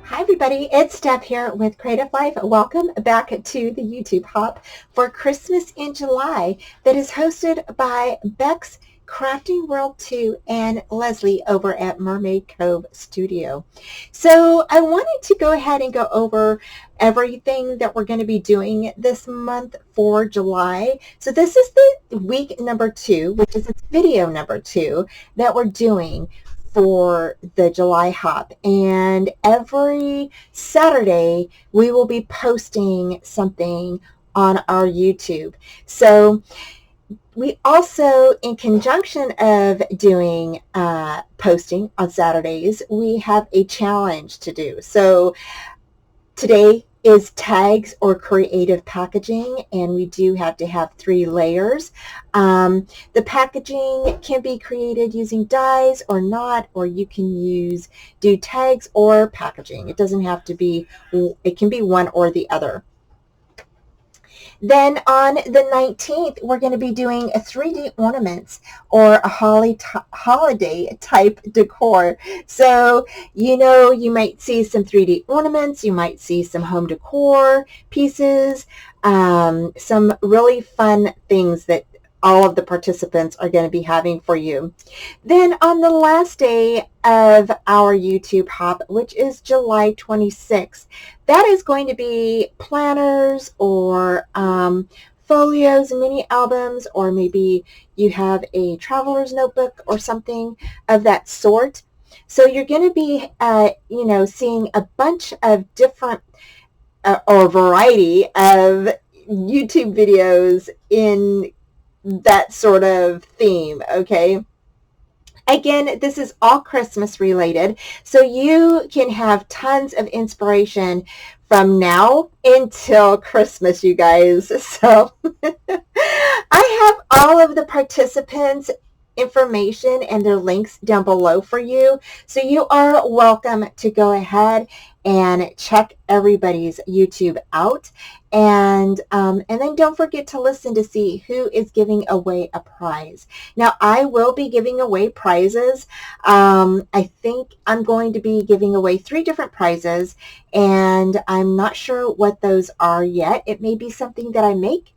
Hi everybody, it's Steph here with Creative Life. Welcome back to the YouTube Hop for Christmas in July that is hosted by BecsCraftingWorld2 and Leslie over at Mermaid Cove Studio. So I wanted to go ahead and go over everything that we're going to be doing this month for July. So this is the week number 2, which is its video number 2 that we're doing for the July Hop, and every Saturday we will be posting something on our YouTube. So we also, in conjunction of doing posting on Saturdays, we have a challenge to do. So today is tags or creative packaging, and we do have to have 3 layers. The packaging can be created using dies or not, or you can do tags or packaging. It doesn't have to be, it can be one or the other. Then on the 19th, we're going to be doing a 3D ornaments or a holiday type decor. So, you might see some 3D ornaments, you might see some home decor pieces, some really fun things that all of the participants are going to be having for you. Then on the last day of our YouTube Hop, which is July 26th, that is going to be planners or folios, mini albums, or maybe you have a traveler's notebook or something of that sort. So you're going to be, seeing a bunch of different or variety of YouTube videos in that sort of theme, okay? Again, this is all Christmas related, so you can have tons of inspiration from now until Christmas, you guys. So I have all of the participants' information and their links down below for you, so you are welcome to go ahead and check everybody's YouTube out, and then don't forget to listen to see who is giving away a prize. Now, I will be giving away prizes. I think I'm going to be giving away 3 different prizes, and I'm not sure what those are yet. It may be something that I make.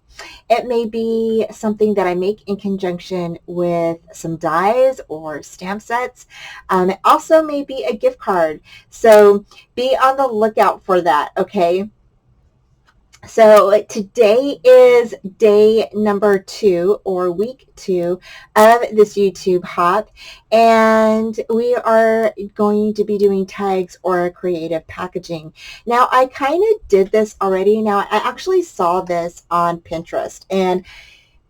It may be something that I make in conjunction with some dies or stamp sets. It also may be a gift card. So be on the lookout for that, okay? So today is day number 2 or week 2 of this YouTube Hop, and we are going to be doing tags or creative packaging. Now, I kind of did this already. Now, I actually saw this on Pinterest, and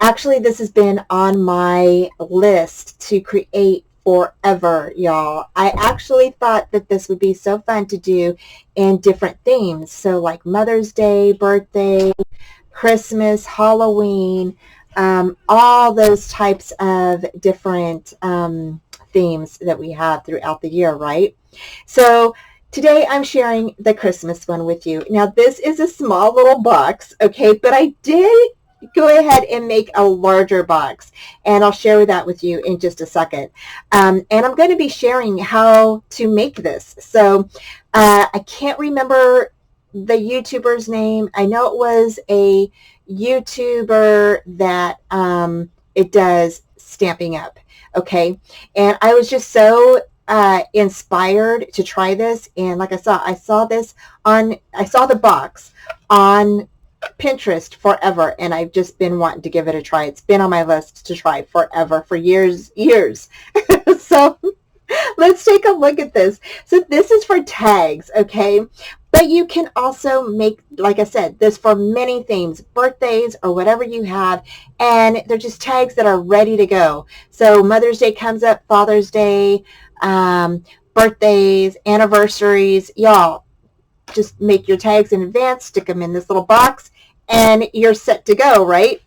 actually this has been on my list to create forever, y'all. I actually thought that this would be so fun to do in different themes. So like Mother's Day, birthday, Christmas, Halloween, all those types of different themes that we have throughout the year, right? So today I'm sharing the Christmas one with you. Now this is a small little box, okay, but I did go ahead and make a larger box, and I'll share that with you in just a second. And I'm going to be sharing how to make this. So I can't remember the YouTuber's name. I know it was a YouTuber that it does Stampin' Up, okay? And I was just so inspired to try this, and like I saw the box on Pinterest forever, and I've just been wanting to give it a try. It's been on my list to try forever, for years. So let's take a look at this. So this is for tags, okay? But you can also make, like I said, this for many themes, birthdays or whatever you have, and they're just tags that are ready to go. So Mother's Day comes up, Father's Day, birthdays, anniversaries, y'all. Just make your tags in advance, stick them in this little box, and you're set to go, right?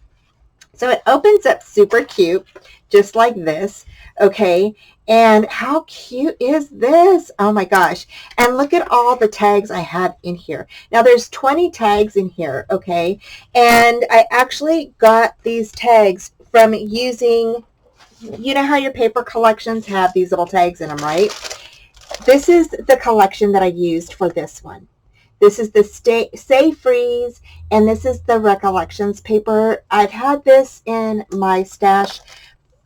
So it opens up super cute, just like this, okay? And how cute is this? Oh my gosh. And look at all the tags I have in here. Now there's 20 tags in here, okay? And I actually got these tags from using, you know how your paper collections have these little tags in them, right? this is the collection that I used for this one. This is the Stay Freeze, and this is the Recollections paper. I've had this in my stash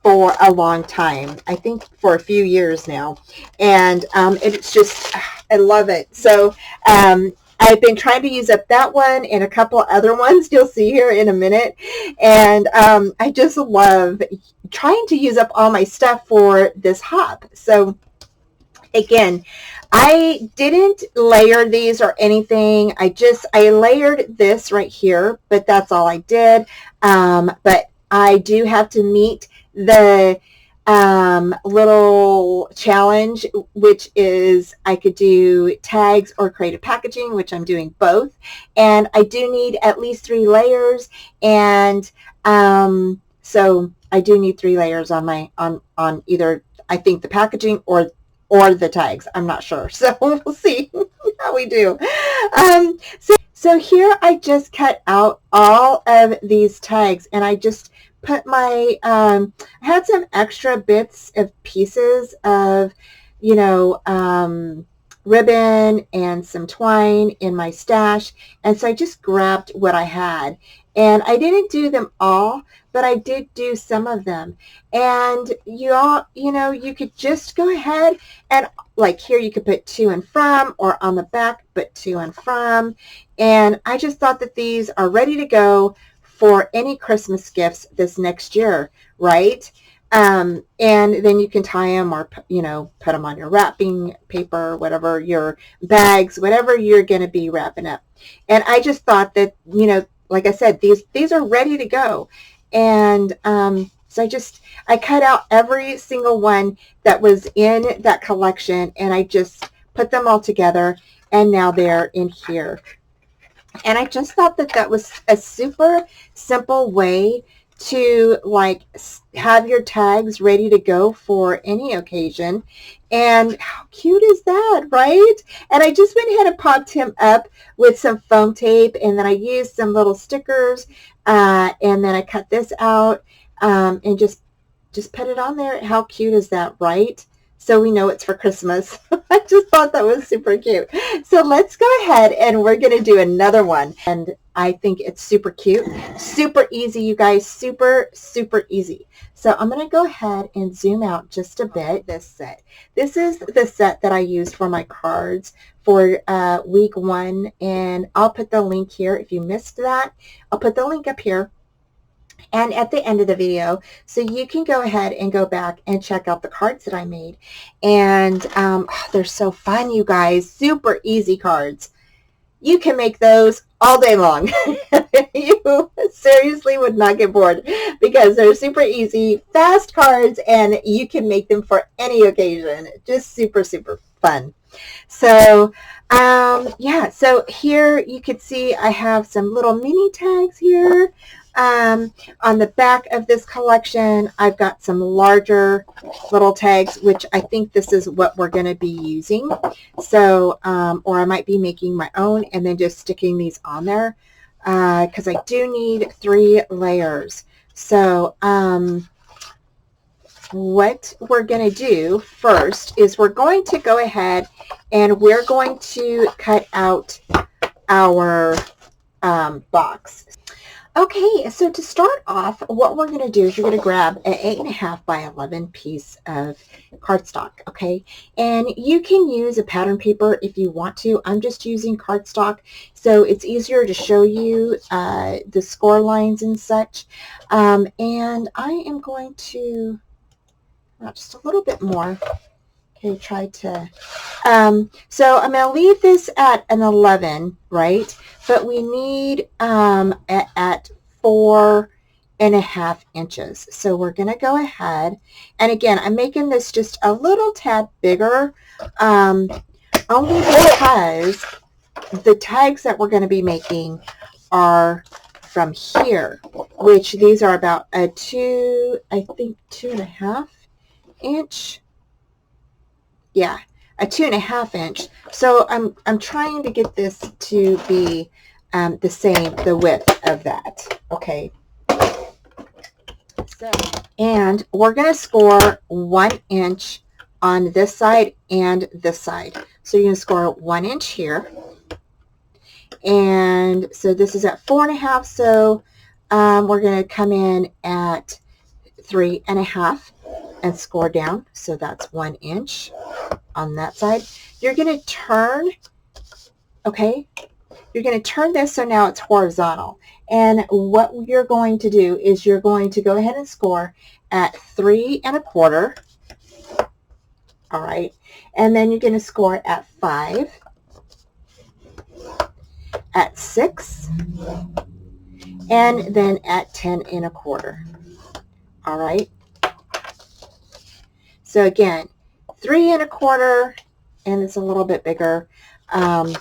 for a long time. I think for a few years now. And it's just, I love it. So I've been trying to use up that one and a couple other ones you'll see here in a minute. And I just love trying to use up all my stuff for this hop. So again, I didn't layer these or anything. I layered this right here, but that's all I did. But I do have to meet the little challenge, which is I could do tags or creative packaging, which I'm doing both. And I do need at least 3 layers. And so I do need 3 layers on my, on either, I think, the packaging or the tags. I'm not sure. So we'll see how we do. So here I just cut out all of these tags, and I just put my, I had some extra bits of pieces of, you know, ribbon and some twine in my stash. And so I just grabbed what I had, and I didn't do them all, but I did do some of them. And you know, you could just go ahead and, like here, you could put to and from, or on the back, put to and from. And I just thought that these are ready to go for any Christmas gifts this next year, right? And then you can tie them, or, you know, put them on your wrapping paper, whatever, your bags, whatever you're going to be wrapping up. And I just thought that, you know, like I said, these are ready to go. And so I cut out every single one that was in that collection, and I just put them all together, and now they're in here. And I just thought that that was a super simple way to, like, have your tags ready to go for any occasion. And how cute is that, right? And I just went ahead and popped him up with some foam tape, and then I used some little stickers, and then I cut this out, and just put it on there. How cute is that, right? So we know it's for Christmas. I just thought that was super cute. So let's go ahead, and we're going to do another one. And I think it's super cute, super easy, you guys, super, super easy. So I'm going to go ahead and zoom out just a bit. This set. This is the set that I used for my cards for week 1. And I'll put the link here. If you missed that, I'll put the link up here and at the end of the video, so you can go ahead and go back and check out the cards that I made. And they're so fun, you guys. Super easy cards. You can make those all day long. You seriously would not get bored, because they're super easy, fast cards, and you can make them for any occasion. Just super, super fun. So yeah, so here you can see I have some little mini tags here. On the back of this collection, I've got some larger little tags, which I think this is what we're going to be using. So, or I might be making my own and then just sticking these on there, because I do need 3 layers. So, what we're going to do first is we're going to go ahead and we're going to cut out our box. Okay, so to start off, what we're going to do is you're going to grab an 8.5 by 11 piece of cardstock, okay? And you can use a pattern paper if you want to. I'm just using cardstock, so it's easier to show you the score lines and such. And I am going to, just a little bit more. Okay, try to, so I'm going to leave this at an 11, right? But we need at 4.5 inches. So we're going to go ahead, and again, I'm making this just a little tad bigger, only because the tags that we're going to be making are from here, which these are about a I think 2.5 inch. Yeah, a 2.5 inch. So I'm trying to get this to be the same, the width of that. Okay. So, and we're going to score 1 inch on this side and this side. So you're going to score 1 inch here. And so this is at 4.5, so we're going to come in at 3.5 and score down. So that's 1 inch on that side. You're going to turn, okay, you're going to turn this so now it's horizontal. And what you're going to do is you're going to go ahead and score at 3.25. All right, and then you're going to score at 5, at 6, and then at 10.25. All right. So again, 3.25, and it's a little bit bigger. Don't know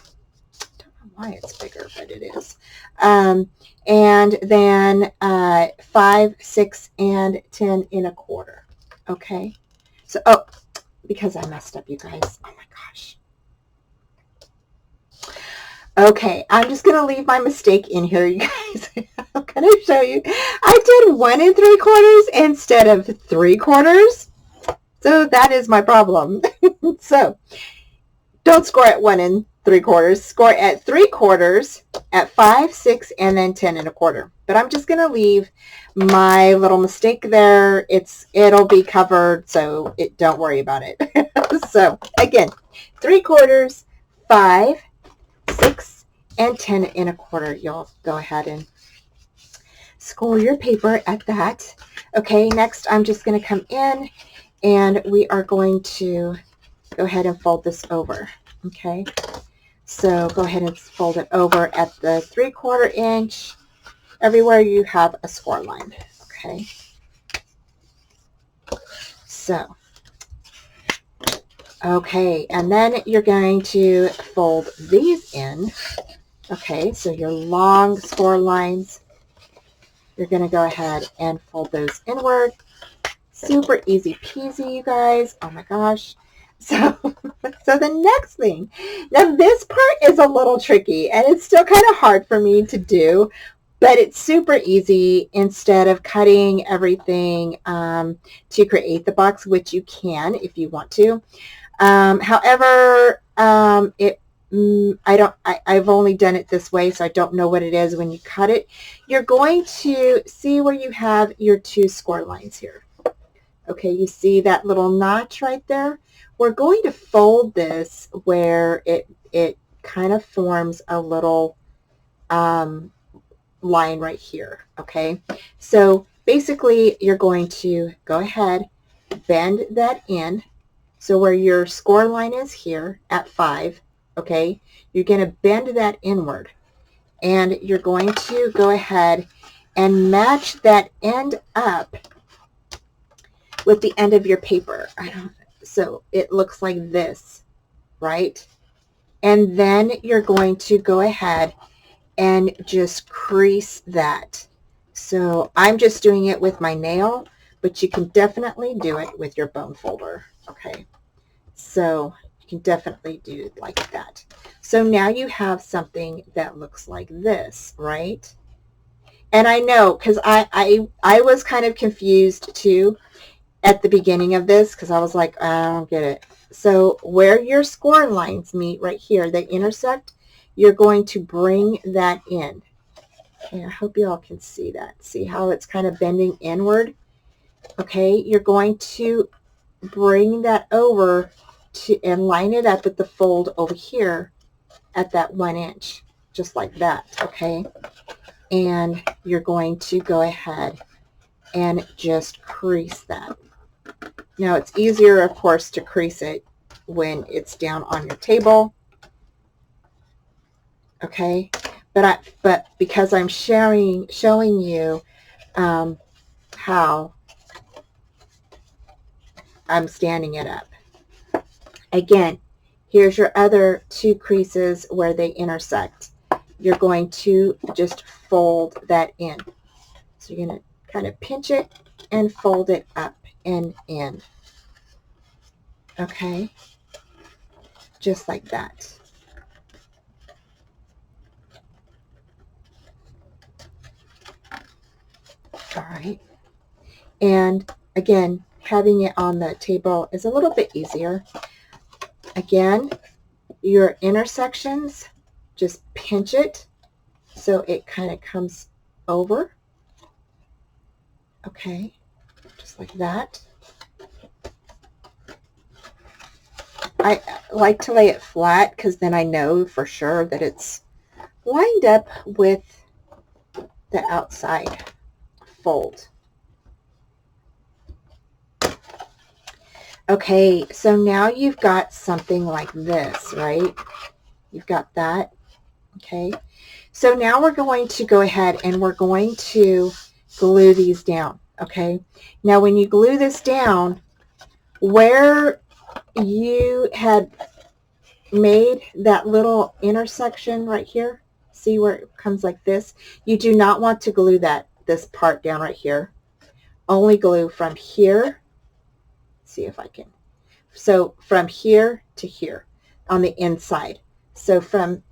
why it's bigger, but it is. And then 5, 6, and 10.25. Okay. So, oh, because I messed up, you guys. Oh my gosh. Okay, I'm just going to leave my mistake in here, you guys. I'm going to show you. I did 1 3/4 instead of 3/4. So that is my problem. So don't score at 1 3/4. Score at 3/4, at 5, 6, and then 10.25. But I'm just going to leave my little mistake there. It'll be covered, so don't worry about it. So again, 3/4, 5, 6, and 10.25. You'll go ahead and score your paper at that. Okay, next I'm just going to come in and we are going to go ahead and fold this over. Okay, so go ahead and fold it over at the 3/4 inch everywhere you have a score line. Okay, so okay, and then you're going to fold these in. Okay, so your long score lines, you're going to go ahead and fold those inward. Super easy peasy, you guys. Oh my gosh. So the next thing, now this part is a little tricky and it's still kind of hard for me to do, but it's super easy. Instead of cutting everything to create the box, which you can if you want to. However, I've only done it this way, so I don't know what it is when you cut it. You're going to see where you have your 2 score lines here. Okay, you see that little notch right there? We're going to fold this where it kind of forms a little line right here. Okay, so basically you're going to go ahead, bend that in. So where your score line is here at 5, okay, you're going to bend that inward. And you're going to go ahead and match that end up with the end of your paper. So it looks like this, right? And then you're going to go ahead and just crease that. So I'm just doing it with my nail, but you can definitely do it with your bone folder. Okay, so you can definitely do it like that. So now you have something that looks like this, right? And I know, because I was kind of confused too at the beginning of this, because I was like, I don't get it. So where your score lines meet right here, they intersect, you're going to bring that in. Okay, I hope you all can see that. See how it's kind of bending inward? Okay, you're going to bring that over to and line it up at the fold over here at that 1 inch, just like that. Okay, and you're going to go ahead and just crease that. Now it's easier, of course, to crease it when it's down on your table. Okay, but because I'm showing you how I'm standing it up. Again, here's your other 2 creases where they intersect. You're going to just fold that in. So you're going to kind of pinch it and fold it up and in. Okay, just like that. All right, and again, having it on the table is a little bit easier. Again, your intersections, just pinch it so it kind of comes over. Okay, just like that. I like to lay it flat because then I know for sure that it's lined up with the outside fold. Okay, so now you've got something like this, right? You've got that. Okay, so now we're going to go ahead and we're going to glue these down. Okay, now when you glue this down, where you had made that little intersection right here, see where it comes like this? You do not want to glue this part down right here. Only glue from here. See if I can. So from here to here on the inside. So from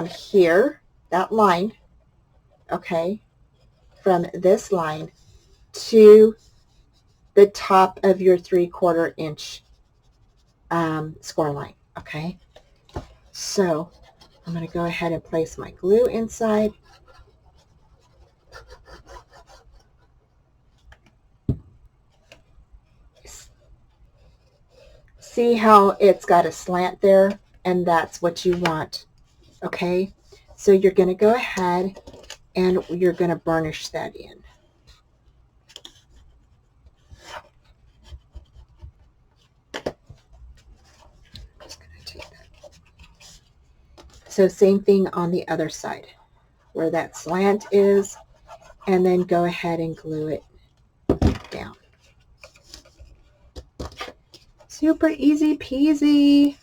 here, that line, okay, from this line to the top of your 3/4 inch score line. Okay, so I'm going to go ahead and place my glue inside. See how it's got a slant there, and that's what you want. Okay, so you're going to go ahead and you're going to burnish that in. Just going to take that. So same thing on the other side where that slant is, and then go ahead and glue it down. Super easy peasy.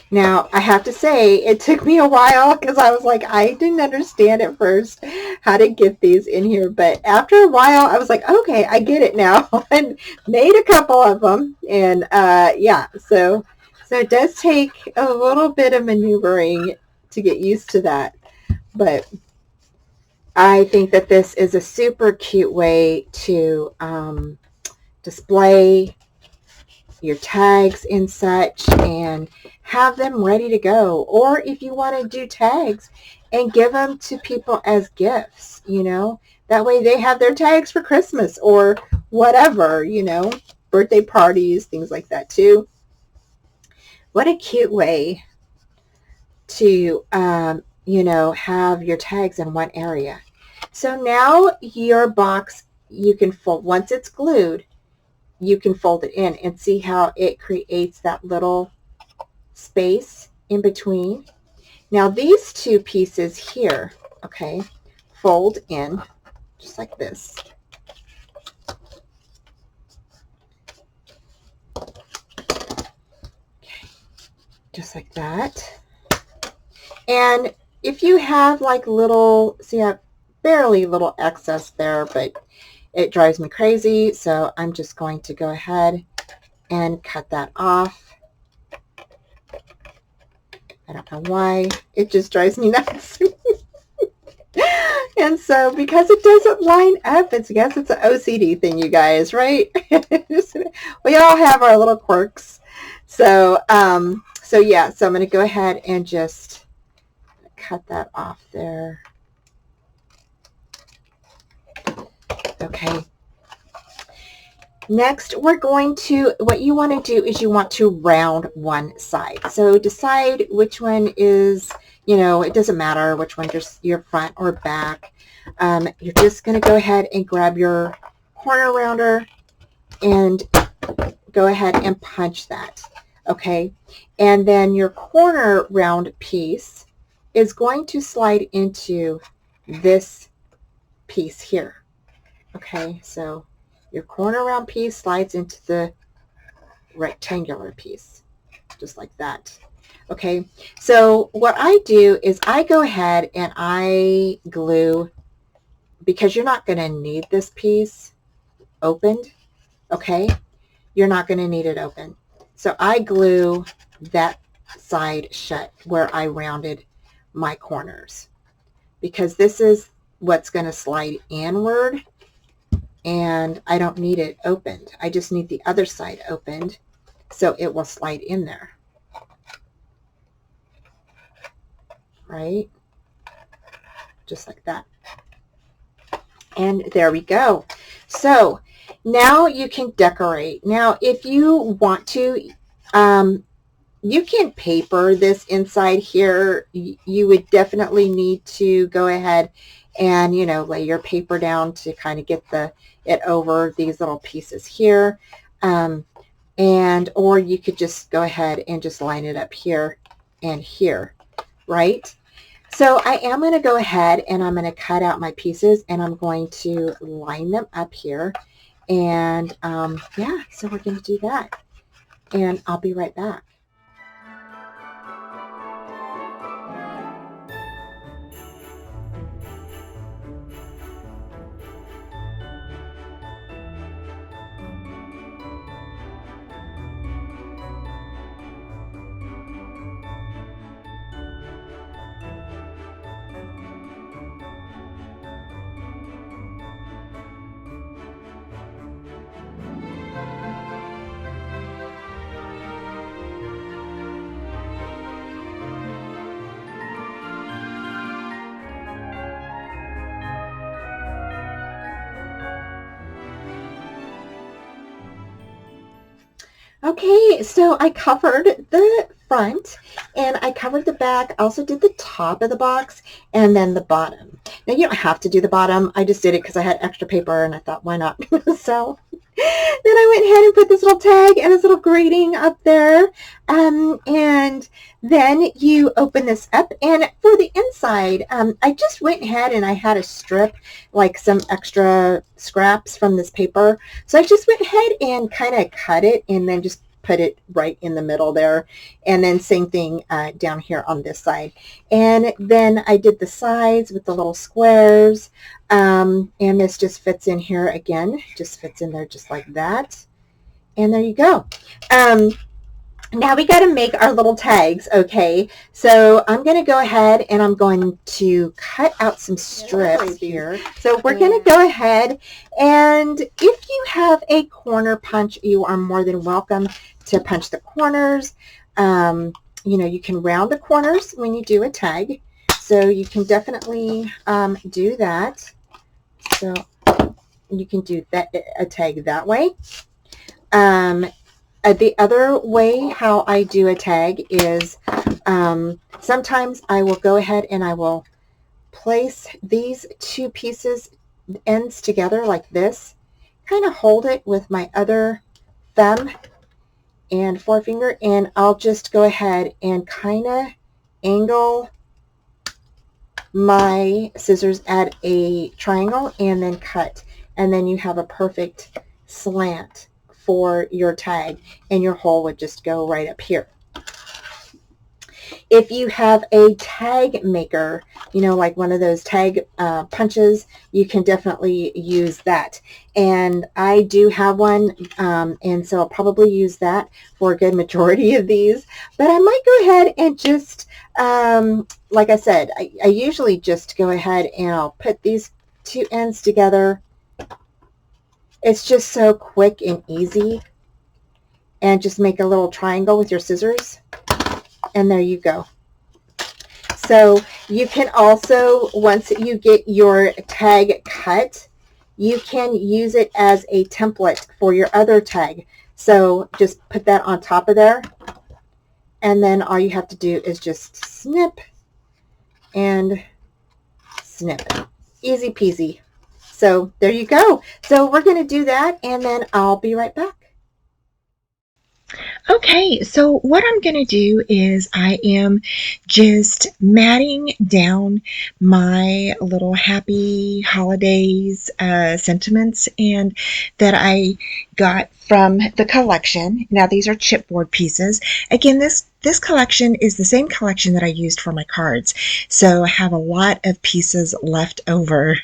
Now, I have to say, it took me a while because I was like, I didn't understand at first how to get these in here. But after a while, I was like, okay, I get it now. And made a couple of them. And yeah, so it does take a little bit of maneuvering to get used to that. But I think that this is a super cute way to display your tags and such and have them ready to go. Or if you want to do tags and give them to people as gifts, you know, that way they have their tags for Christmas or whatever, you know, birthday parties, things like that too. What a cute way to, you know, have your tags in one area. So now your box, you can fold, once it's glued, you can fold it in and see how it creates that little space in between. Now these two pieces here, okay, fold in just like this. Okay, just like that. And if you have like little, see, I have barely little excess there, but it drives me crazy, so I'm just going to go ahead and cut that off. I don't know why. It just drives me nuts. And so because it doesn't line up, I guess it's an OCD thing, you guys, right? We all have our little quirks. So, so yeah, so I'm going to go ahead and just cut that off there. Okay. Next, we're going to, what you want to do is you want to round one side. So decide which one is, you know, it doesn't matter which one, just your front or back. You're just going to go ahead and grab your corner rounder and go ahead and punch that. Okay. And then your corner round piece is going to slide into this piece here. Okay, so your corner round piece slides into the rectangular piece, just like that. Okay, so what I do is I go ahead and I glue, because you're not going to need this piece opened, okay? You're not going to need it open. So I glue that side shut where I rounded my corners. because this is what's going to slide inward, and I don't need it opened. I just need the other side opened so it will slide in there. Right? Just like that. And there we go. So now you can decorate. Now, if you want to, you can paper this inside here. You would definitely need to go ahead and, you know, lay your paper down to kind of get it over these little pieces here. Or you could just go ahead and just line it up here and here, right? So I am going to go ahead and I'm going to cut out my pieces, and I'm going to line them up here. And yeah, so we're going to do that. And I'll be right back. Okay, so I covered the front and I covered the back. I also did the top of the box and then the bottom. Now you don't have to do the bottom. I just did it because I had extra paper and I thought, why not? So then I went ahead and put this little tag and this little grating up there. And then you open this up, and for the inside, I just went ahead and I had a strip, like some extra scraps from this paper. So I just went ahead and kind of cut it and then just put it right in the middle there. And then same thing down here on this side. And then I did the sides with the little squares. And this just fits in here again, just fits in there just like that. And there you go. Now we got to make our little tags, okay? So I'm going to go ahead and I'm going to cut out some strips here. So we're going to go ahead, and if you have a corner punch, you are more than welcome to punch the corners. You know, you can round the corners when you do a tag. So you can definitely do that. So you can do that, a tag that way. The other way how I do a tag is sometimes I will go ahead and I will place these two pieces, ends together like this, kind of hold it with my other thumb and forefinger, and I'll just go ahead and kind of angle my scissors at a triangle and then cut, and then you have a perfect slant for your tag, and your hole would just go right up here. If you have a tag maker, you know, like one of those tag punches, you can definitely use that. And I do have one, and so I'll probably use that for a good majority of these. But I might go ahead and just, like I said, I usually just go ahead and I'll put these two ends together. It's just so quick and easy. And just make a little triangle with your scissors. And there you go. So you can also, once you get your tag cut, you can use it as a template for your other tag. So just put that on top of there. And then all you have to do is just snip and snip. Easy peasy. So there you go. So we're going to do that, and then I'll be right back. Okay, so what I'm going to do is I am just matting down my little happy holidays sentiments and that I got from the collection. Now these are chipboard pieces. Again, this collection is the same collection that I used for my cards. So I have a lot of pieces left over.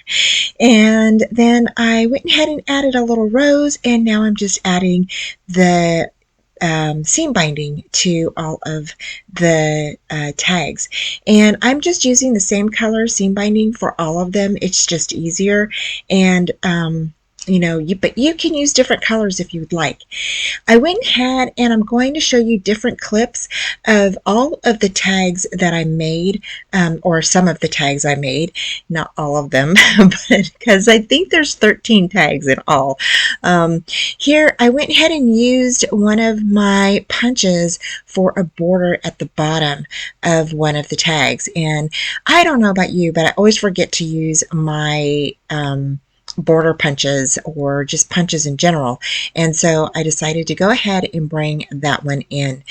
And then I went ahead and added a little rose, and now I'm just adding the seam binding to all of the tags. And I'm just using the same color seam binding for all of them. It's just easier. And but you can use different colors if you would like. I went ahead and I'm going to show you different clips of all of the tags that I made, or some of the tags I made, not all of them, but because I think there's 13 tags in all. Here I went ahead and used one of my punches for a border at the bottom of one of the tags. And I don't know about you, but I always forget to use my border punches or just punches in general, and so I decided to go ahead and bring that one in.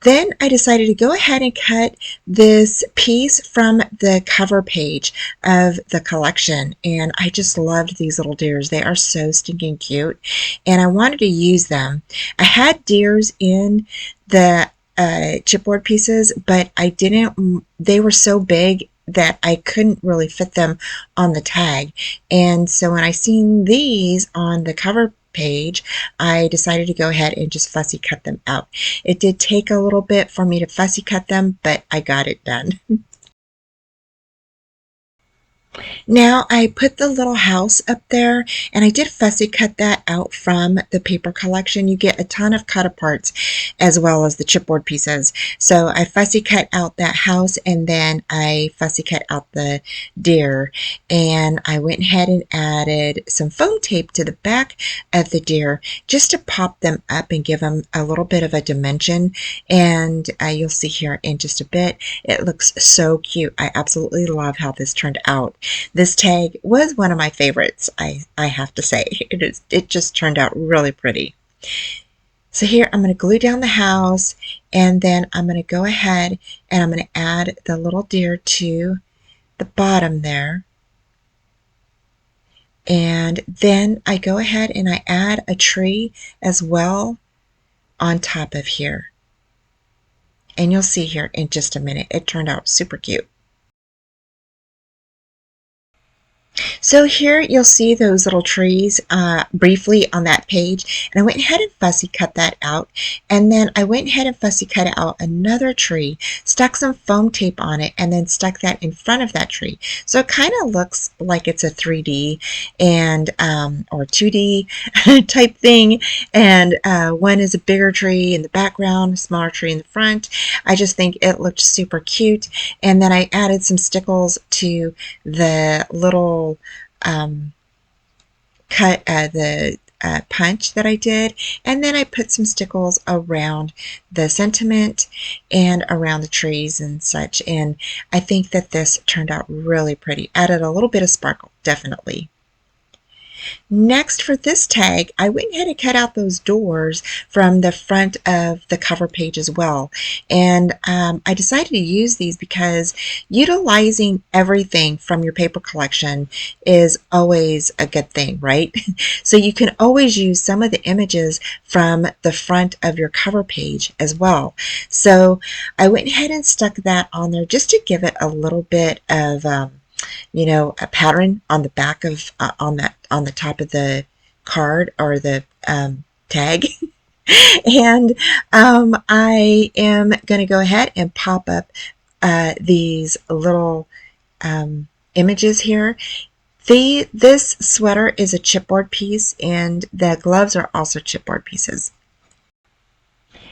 Then I decided to go ahead and cut this piece from the cover page of the collection, and I just loved these little deers. They are so stinking cute, and I wanted to use them. I had deers in the chipboard pieces, but I didn't, they were so big that I couldn't really fit them on the tag. And so when I seen these on the cover page, I decided to go ahead and just fussy cut them out. It did take a little bit for me to fussy cut them, but I got it done. Now I put the little house up there, and I did fussy cut that out from the paper collection. You get a ton of cut aparts as well as the chipboard pieces. So I fussy cut out that house, and then I fussy cut out the deer, and I went ahead and added some foam tape to the back of the deer just to pop them up and give them a little bit of a dimension. And you'll see here in just a bit, it looks so cute. I absolutely love how this turned out. This tag was one of my favorites, I have to say. It just turned out really pretty. So here I'm going to glue down the house, and then I'm going to go ahead and I'm going to add the little deer to the bottom there. And then I go ahead and I add a tree as well on top of here. And you'll see here in just a minute, it turned out super cute. So here you'll see those little trees briefly on that page, and I went ahead and fussy cut that out, and then I went ahead and fussy cut out another tree, stuck some foam tape on it, and then stuck that in front of that tree. So it kind of looks like it's a 3D and or 2D type thing, and one is a bigger tree in the background, a smaller tree in the front. I just think it looked super cute. And then I added some stickles to the little punch that I did, and then I put some stickles around the sentiment and around the trees and such, and I think that this turned out really pretty. Added a little bit of sparkle, definitely. Next, for this tag, I went ahead and cut out those doors from the front of the cover page as well. And I decided to use these because utilizing everything from your paper collection is always a good thing, right? So you can always use some of the images from the front of your cover page as well. So I went ahead and stuck that on there just to give it a little bit of a pattern on the back of on the top of the card or the tag. And I am going to go ahead and pop up these little images here. This sweater is a chipboard piece, and the gloves are also chipboard pieces.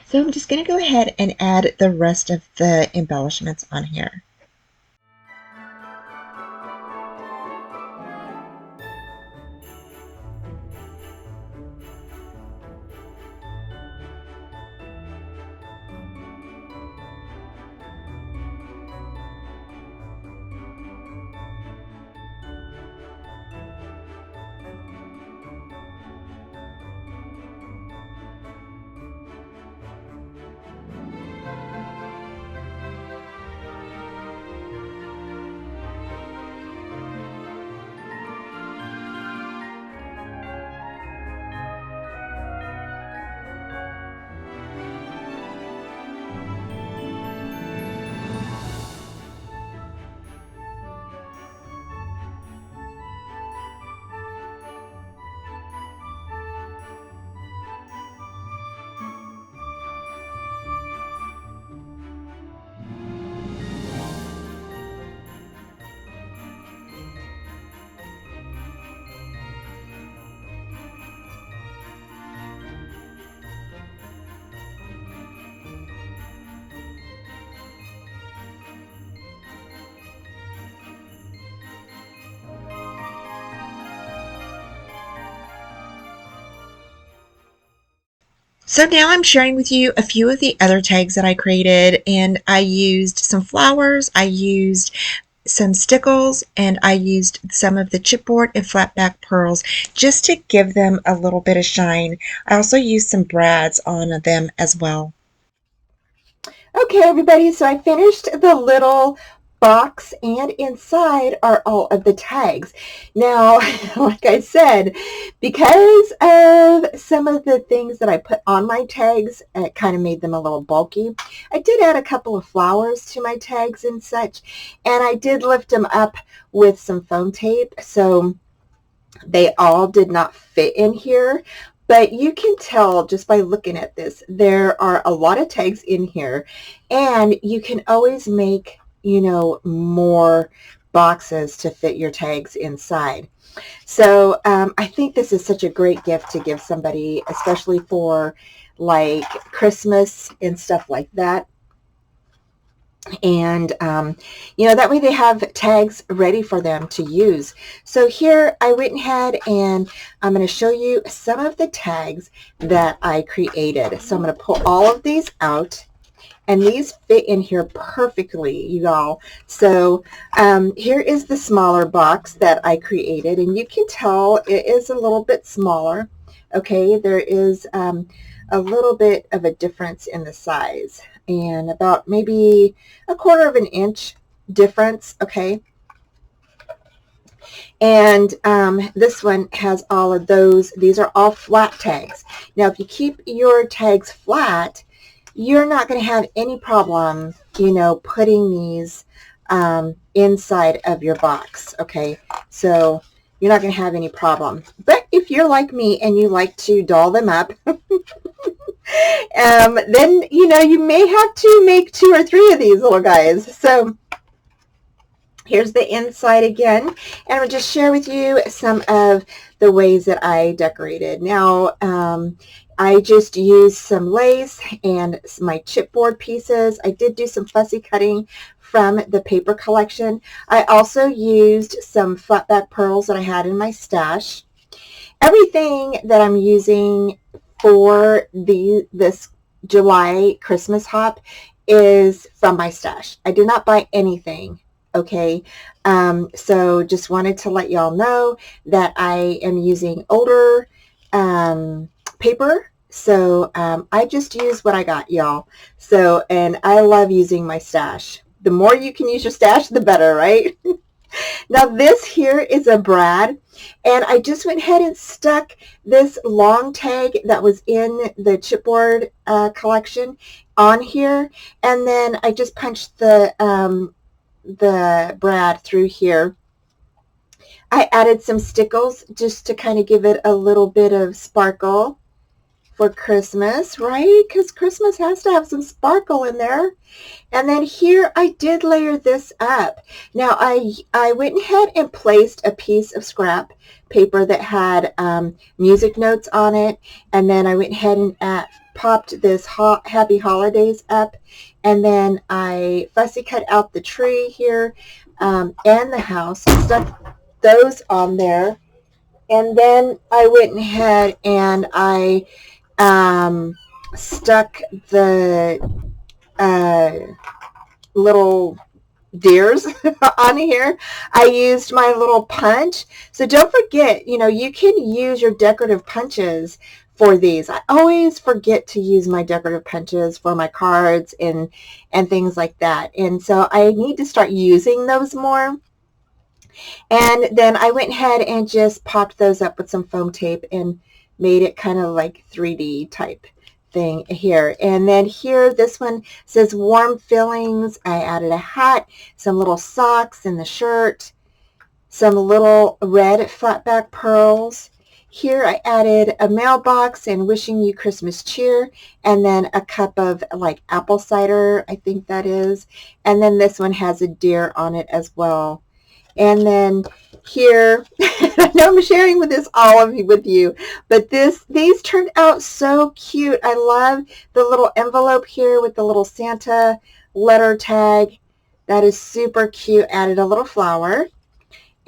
So I'm just going to go ahead and add the rest of the embellishments on here. So now I'm sharing with you a few of the other tags that I created, and I used some flowers, I used some stickles, and I used some of the chipboard and flat back pearls just to give them a little bit of shine. I also used some brads on them as well. Okay, everybody, so I finished the little box, and inside are all of the tags. Now, like I said, because of some of the things that I put on my tags, it kind of made them a little bulky. I did add a couple of flowers to my tags and such, and I did lift them up with some foam tape, so they all did not fit in here. But you can tell just by looking at this, there are a lot of tags in here, and you can always make, more boxes to fit your tags inside. So I think this is such a great gift to give somebody, especially for like Christmas and stuff like that. And that way they have tags ready for them to use. So here I went ahead and I'm going to show you some of the tags that I created. So I'm going to pull all of these out, and these fit in here perfectly, you all. So here is the smaller box that I created, and you can tell it is a little bit smaller. Okay, there is a little bit of a difference in the size, and about maybe 1/4 of an inch difference. Okay, and this one has all of those. These are all flat tags. Now, if you keep your tags flat, you're not going to have any problem, putting these inside of your box. Okay, so you're not going to have any problem. But if you're like me and you like to doll them up, then, you may have to make 2 or 3 of these little guys. So here's the inside again, and I'll just share with you some of the ways that I decorated. Now, I just used some lace and my chipboard pieces. I did do some fussy cutting from the paper collection. I also used some flat back pearls that I had in my stash. Everything that I'm using for this July Christmas hop is from my stash. I did not buy anything. Okay, so just wanted to let y'all know that I am using older paper. So I just use what I got, y'all. So, and I love using my stash. The more you can use your stash, the better, right? Now this here is a brad, and I just went ahead and stuck this long tag that was in the chipboard collection on here, and then I just punched the brad through here. I added some stickles just to kind of give it a little bit of sparkle for Christmas, right? Because Christmas has to have some sparkle in there. And then here I did layer this up. Now I went ahead and placed a piece of scrap paper that had music notes on it, and then I went ahead and popped this Happy Holidays up, and then I fussy cut out the tree here and the house, stuck those on there, and then I went ahead and I stuck the little deers on here. I used my little punch. So don't forget, you can use your decorative punches for these. I always forget to use my decorative punches for my cards and things like that. And so I need to start using those more. And then I went ahead and just popped those up with some foam tape and made it kind of like 3D type thing here. And then here, this one says warm feelings. I added a hat, some little socks in the shirt, some little red flat back pearls. Here I added a mailbox and wishing you Christmas cheer, and then a cup of like apple cider, I think that is. And then this one has a deer on it as well. And then here, I know I'm sharing with you, but these turned out so cute. I love the little envelope here with the little Santa letter tag. That is super cute. Added a little flower.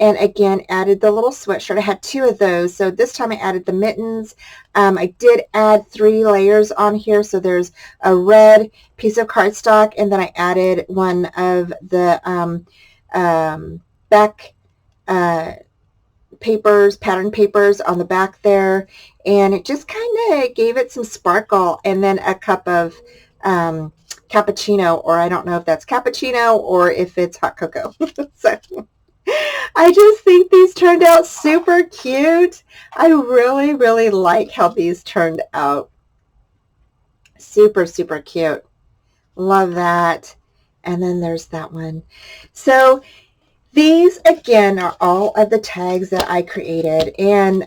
and again added the little sweatshirt. I had 2 of those, so this time I added the mittens. I did add 3 layers on here, so there's a red piece of cardstock, and then I added one of the back papers, pattern papers on the back there, and it just kind of gave it some sparkle. And then a cup of cappuccino, or I don't know if that's cappuccino or if it's hot cocoa. So I just think these turned out super cute. I really, really like how these turned out. Super, super cute. Love that. And then there's that one. So these, again, are all of the tags that I created. And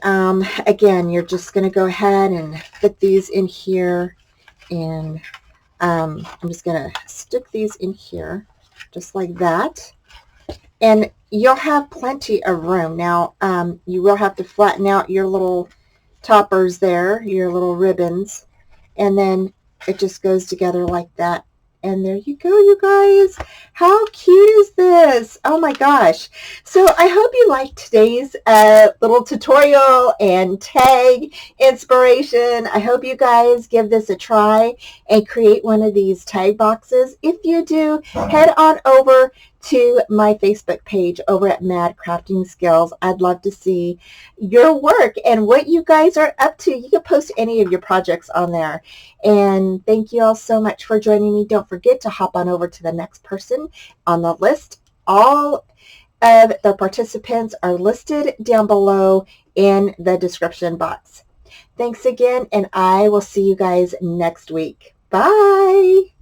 again, you're just going to go ahead and fit these in here. And I'm just going to stick these in here just like that. And you'll have plenty of room. Now, you will have to flatten out your little toppers there, your little ribbons. And then it just goes together like that. And there you go, you guys. How cute is this? Oh my gosh. So I hope you liked today's little tutorial and tag inspiration. I hope you guys give this a try and create one of these tag boxes. If you do, head on over to my Facebook page over at Mad Crafting Skills. I'd love to see your work and what you guys are up to. You can post any of your projects on there. And thank you all so much for joining me. Don't forget to hop on over to the next person on the list. All of the participants are listed down below in the description box. Thanks again, and I will see you guys next week. Bye.